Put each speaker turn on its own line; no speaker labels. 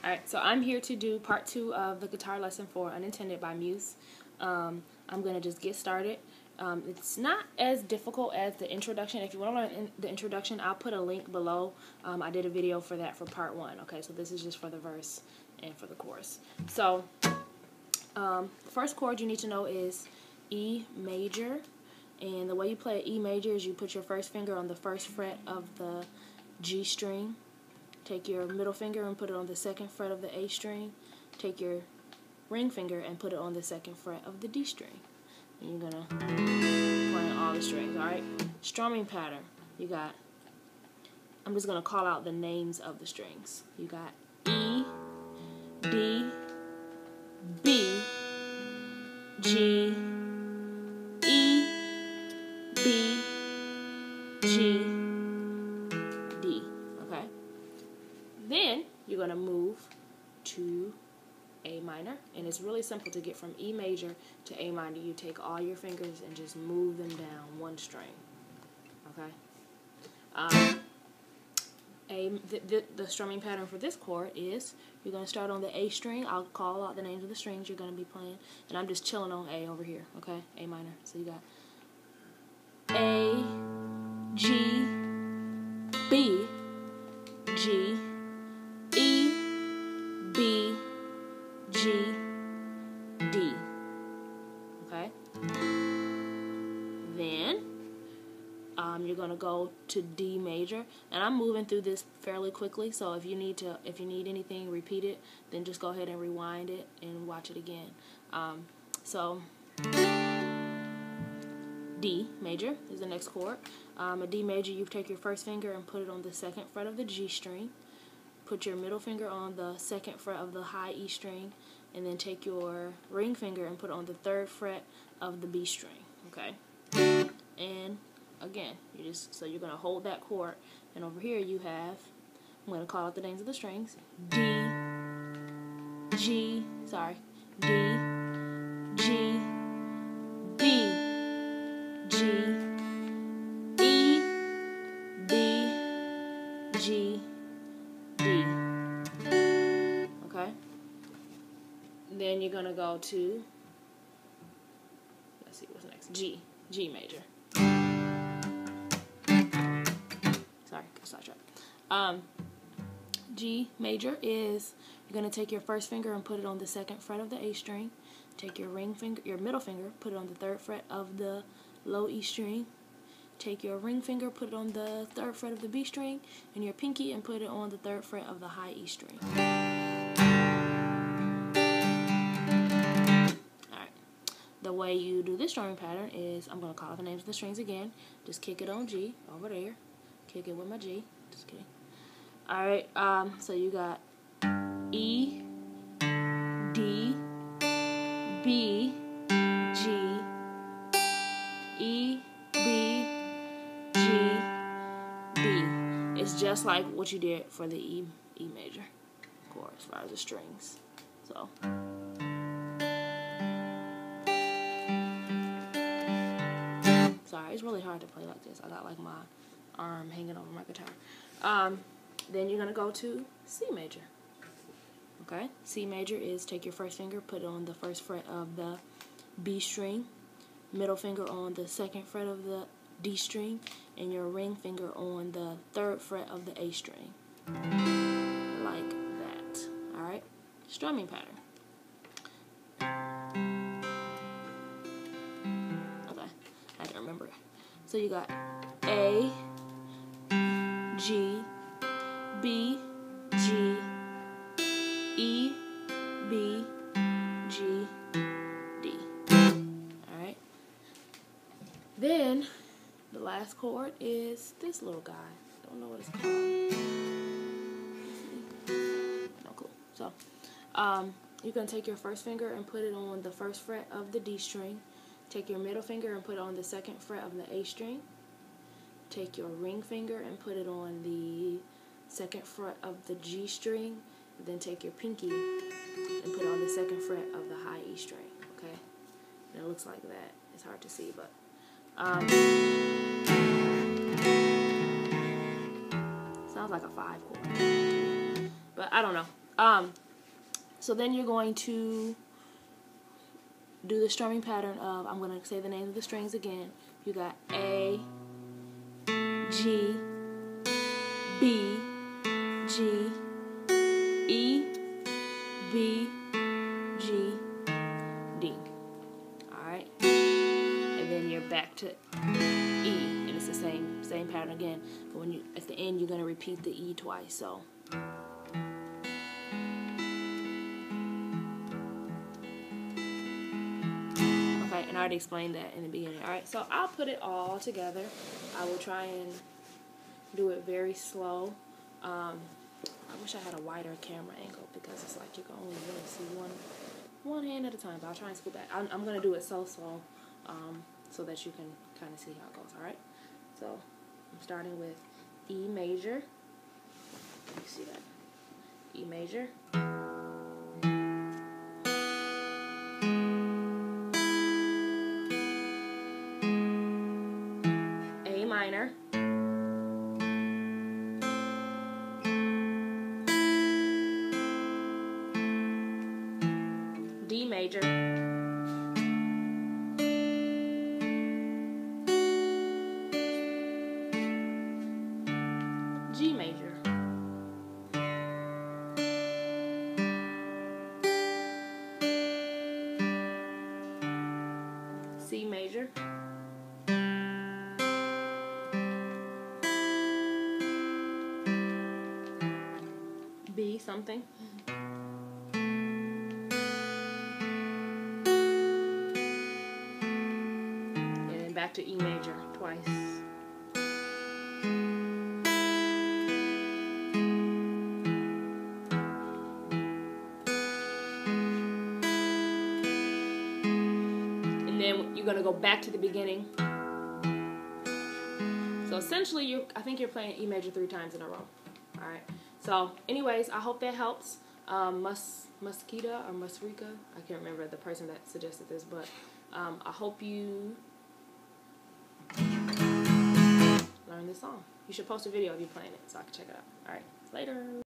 Alright, so I'm here to do part 2 of the guitar lesson for Unintended by Muse. I'm going to just get started. It's not as difficult as the introduction. If you want to learn the introduction, I'll put a link below. I did a video for that for part 1. Okay, so this is just for the verse and for the chorus. So, first chord you need to know is E major. And the way you play E major is you put your first finger on the first fret of the G string. Take your middle finger and put it on the second fret of the A string. Take your ring finger and put it on the second fret of the D string. And you're going to play all the strings, alright? Strumming pattern. You got, I'm just going to call out the names of the strings. You got E, D, B, G, E, B, G, D. Okay? Then you're going to move to A minor, and it's really simple to get from E major to A minor. You take all your fingers and just move them down one string. Okay? The strumming pattern for this chord is you're going to start on the A string. I'll call out the names of the strings you're going to be playing, and I'm just chilling on A over here. Okay? A minor. So you got A, G, B, G, E, B, G, D. Okay? Then you're gonna go to D major, and I'm moving through this fairly quickly. So if you need anything, repeat it. Then just go ahead and rewind it and watch it again. So D major is the next chord. A D major, you take your first finger and put it on the second fret of the G string. Put your middle finger on the second fret of the high E string, and then take your ring finger and put it on the third fret of the B string. Okay? And again, you're gonna hold that chord, and over here you have, I'm gonna call out the names of the strings. D, G, D, G, B, G, E, B, G, D. Okay? Then you're going to go to, let's see what's next, G major. Sorry, got sidetracked. G major is, you're going to take your first finger and put it on the second fret of the A string. Take your middle finger, put it on the third fret of the low E string. Take your ring finger, put it on the third fret of the B string, and your pinky and put it on the third fret of the high E string. Alright. The way you do this strumming pattern is, I'm going to call out the names of the strings again. Just kick it on G, over there. Kick it with my G. Just kidding. Alright, so you got E, D, B, G, E, B, G, D. It's just like what you did for the E major chord as far as the strings. So sorry, it's really hard to play like this. I got like my arm hanging over my guitar. Then you're gonna go to C major. Okay? C major is take your first finger, put it on the first fret of the B string, middle finger on the second fret of the D string, and your ring finger on the third fret of the A string. Like that. Alright? Strumming pattern. Okay. I have to remember. So you got A, G, B, G, E, B, G, D. Alright? Then the last chord is this little guy. Don't know what it's called. No clue. So, you're going to take your first finger and put it on the first fret of the D string. Take your middle finger and put it on the second fret of the A string. Take your ring finger and put it on the second fret of the G string. Then take your pinky and put it on the second fret of the high E string. Okay? And it looks like that. It's hard to see, but sounds like a 5 chord. But I don't know. So then you're going to do the strumming pattern of, I'm going to say the names of the strings again. You got A, G, B, G, E, B, G, D. Alright? And then you're back to E. And it's the same pattern again. But when you at the end you're gonna repeat the E twice. So okay, and I already explained that in the beginning. Alright, so I'll put it all together. I will try and do it very slow. I wish I had a wider camera angle because it's like you can only really see one hand at a time, but I'll try and scoot back. I'm going to do it so slow so that you can kind of see how it goes, alright? So I'm starting with E major. You see that? E major. A minor. D major, G major, C major, B something, back to E major twice. And then you're going to go back to the beginning. So essentially, I think you're playing E major 3 times in a row. Alright. So anyways, I hope that helps. Musquita or Musrika, I can't remember the person that suggested this, but I hope you learn this song. You should post a video of you playing it so I can check it out. Alright, later.